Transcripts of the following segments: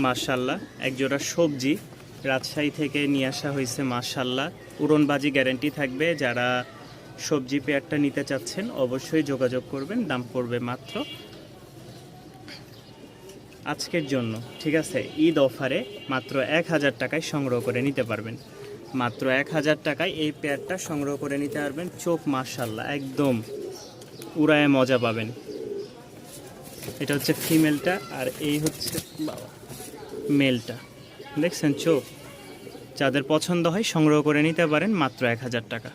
মাশাল্লাহ একজোড়া সবজি রাজশাহী থেকে নিয়ে আসা হয়েছে। মাশাল্লাহ উড়নবাজি গ্যারান্টি থাকবে। যারা সবজি পেয়ারটা নিতে চাচ্ছেন অবশ্যই যোগাযোগ করবেন। দাম পড়বে মাত্র আজকের জন্য, ঠিক আছে, ঈদ অফারে মাত্র 1000 টাকায় সংগ্রহ করে নিতে পারবেন। মাত্র 1000 টাকায় এই পেয়ারটা সংগ্রহ করে নিতে পারবেন। চোখ মাশাল্লাহ একদম উড়ায় মজা পাবেন। এটা হচ্ছে ফিমেলটা আর এই হচ্ছে মেলটা। দেখছেন চোখ, যাদের পছন্দ হয় সংগ্রহ করে নিতে পারেন মাত্র 1000 টাকা।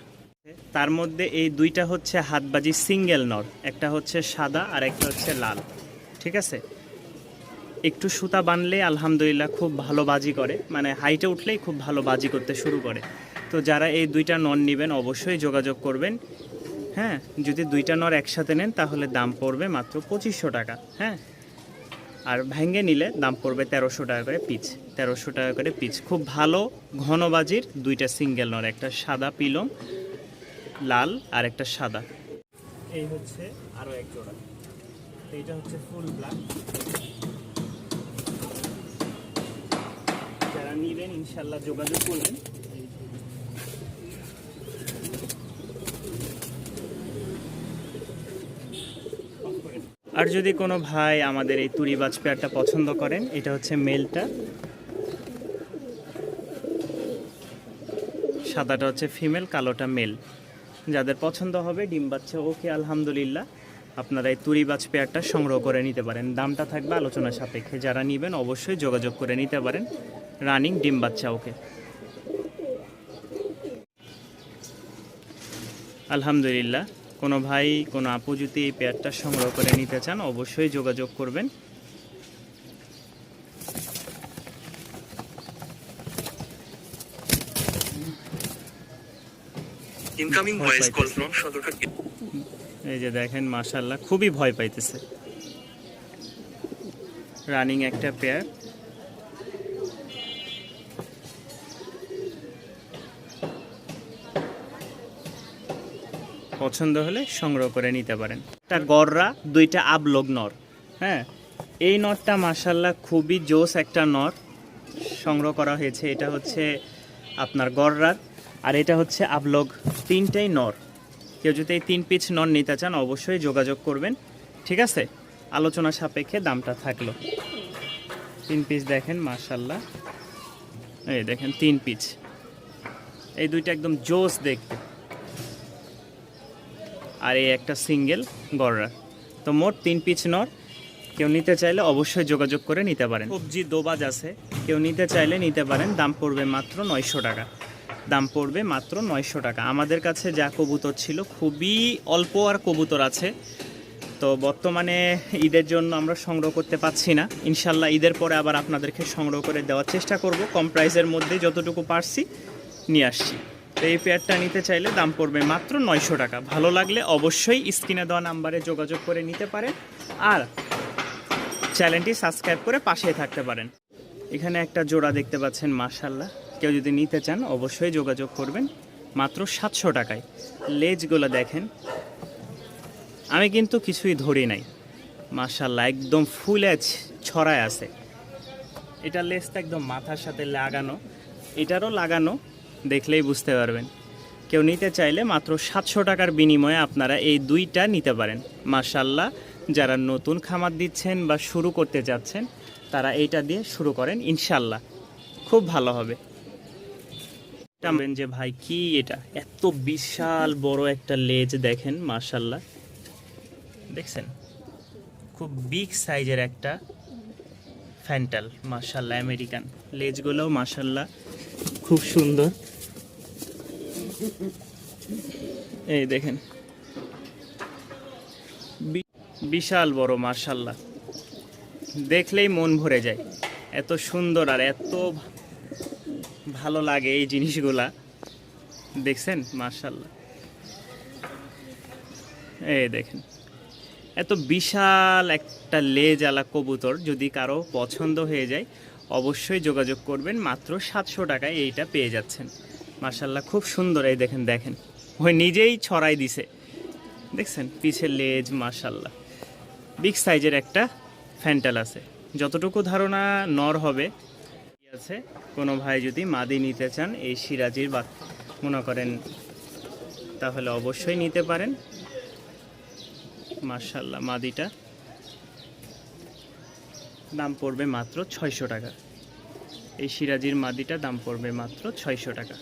তার মধ্যে এই দুইটা হচ্ছে হাতবাজি সিঙ্গেল নর, একটা হচ্ছে সাদা আর একটা হচ্ছে লাল, ঠিক আছে। একটু সুতা বানলে আলহামদুলিল্লাহ খুব ভালো বাজি করে, মানে হাইটে উঠলেই খুব ভালো বাজি করতে শুরু করে। তো যারা এই দুইটা নর নেবেন অবশ্যই যোগাযোগ করবেন। হ্যাঁ, যদি দুইটা নর একসাথে নেন তাহলে দাম পড়বে মাত্র 2500 টাকা। হ্যাঁ, আর ভেঙে নিলে দাম পড়বে 1300 টাকা করে পিচ। 1300 টাকা করে পিচ। খুব ভালো ঘনবাজির দুইটা সিঙ্গেল নর, একটা সাদা পিলম লাল আর একটা সাদা। এই হচ্ছে আরও এক জোড়া, এইটা হচ্ছে ফুল ব্ল্যাক। যারা নেবেন ইনশাল্লাহ যোগাযোগ করবেন। আর যদি কোনো ভাই আমাদের এই তুড়িবাজ পেয়ারটা পছন্দ করেন, এটা হচ্ছে মেলটা, সাদাটা হচ্ছে ফিমেল, কালোটা মেল। যাদের পছন্দ হবে ডিম বাচ্চা ওকে আলহামদুলিল্লাহ আপনারা এই তুড়িবাজ পেয়ারটা সংগ্রহ করে নিতে পারেন। দামটা থাকবে আলোচনা সাপেক্ষে। যারা নেবেন অবশ্যই যোগাযোগ করে নিতে পারেন। রানিং ডিম বাচ্চা ওকে আলহামদুলিল্লাহ। কোনো ভাই কোনো আপু যদি এই পেয়ারটা সংগ্রহ করে নিতে চান অবশ্যই যোগাযোগ করবেন। Incoming voice call from Sadarghat. এই যে দেখেন মাশাআল্লাহ খুবই ভয় পাইতেছে। রানিং একটা পেয়ার। পছন্দ হলে সংগ্রহ করে নিতে পারেন। একটা গররা, দুইটা আবলগ নর। হ্যাঁ, এই নরটা মাশাআল্লাহ খুবই জোস একটা নর সংগ্রহ করা হয়েছে। এটা হচ্ছে আপনার গররার আর এটা হচ্ছে আবলগ, তিনটাই নর। কেউ যদি এই 3 পিস নর নিতে চান অবশ্যই যোগাযোগ করবেন, ঠিক আছে। আলোচনা সাপেক্ষে দামটা থাকলো। 3 পিস দেখেন মাশাআল্লাহ, এই দেখেন 3 পিস। এই দুইটা একদম জোস দেখতে, আর এই একটা সিঙ্গেল গররা। তো মোট 3 পিস নর। কেউ নিতে চাইলে অবশ্যই যোগাযোগ করে নিতে পারেন। সবজি দোবাজ আছে, কেউ নিতে চাইলে নিতে পারেন। দাম পড়বে মাত্র 900 টাকা। দাম পড়বে মাত্র 900 টাকা। আমাদের কাছে যা কবুতর ছিল খুবই অল্প আর কবুতর আছে। তো বর্তমানে ঈদের জন্য আমরা সংগ্রহ করতে পারছি না। ইনশাল্লাহ ঈদের পরে আবার আপনাদেরকে সংগ্রহ করে দেওয়ার চেষ্টা করব। কম প্রাইসের মধ্যে যতটুকু পারছি নিয়ে আসছি। তো এই পেয়ারটা নিতে চাইলে দাম পড়বে মাত্র 900 টাকা। ভালো লাগলে অবশ্যই স্ক্রিনে দেওয়া নাম্বারে যোগাযোগ করে নিতে পারেন আর চ্যানেলটি সাবস্ক্রাইব করে পাশেই থাকতে পারেন। এখানে একটা জোড়া দেখতে পাচ্ছেন মাশাআল্লাহ। কেউ যদি নিতে চান অবশ্যই যোগাযোগ করবেন মাত্র 700 টাকায়। লেজগুলো দেখেন, আমি কিন্তু কিছুই ধরি নাই, মাশাআল্লাহ একদম ফুল এজ ছড়ায় আছে। এটা লেজটা একদম মাথার সাথে লাগানো, এটারও লাগানো, দেখলেই বুঝতে পারবেন। কেউ নিতে চাইলে মাত্র 700 টাকার বিনিময়ে আপনারা এই দুইটা নিতে পারেন। মাশাআল্লাহ যারা নতুন খামার দিচ্ছেন বা শুরু করতে যাচ্ছেন তারা এইটা দিয়ে শুরু করেন, ইনশাল্লাহ খুব ভালো হবে। যে ভাই কি এটা, এত বিশাল বড় একটা লেজ দেখেন মাশাআল্লাহ, দেখছেন খুব বিগ সাইজের একটা ফ্যান্টাল মাশাআল্লাহ। আমেরিকান লেজগুলোও মাশাআল্লাহ খুব সুন্দর। এই দেখেন বিশাল বড় মাশাআল্লাহ, দেখলেই মন ভরে যায়। এত সুন্দর আর এত ভালো লাগে এই জিনিসগুলা, দেখছেন মাশাআল্লাহ। এই দেখেন এত বিশাল একটা লেজ আলা কবুতর যদি কারো পছন্দ হয়ে যায় অবশ্যই যোগাযোগ করবেন। মাত্র 700 টাকায় এইটা পেয়ে যাচ্ছেন মাশাআল্লাহ, খুব সুন্দর। এই দেখেন দেখেন ওই নিজেই ছড়াই দিছে, দেখছেন পিছের লেজ মাশাআল্লাহ। বিগ সাইজের একটা ফ্যান্টাল আছে। যতটুকু ধারণা নর হবে আছে। কোনো ভাই যদি মাদি নিতে চান এই সিরাজির বা মনে করেন তাহলে অবশ্যই নিতে পারেন। মাশাআল্লাহ, মাদিটা দাম পড়বে মাত্র 600 টাকা। এই সিরাজির মাদিটা দাম পড়বে মাত্র 600 টাকা।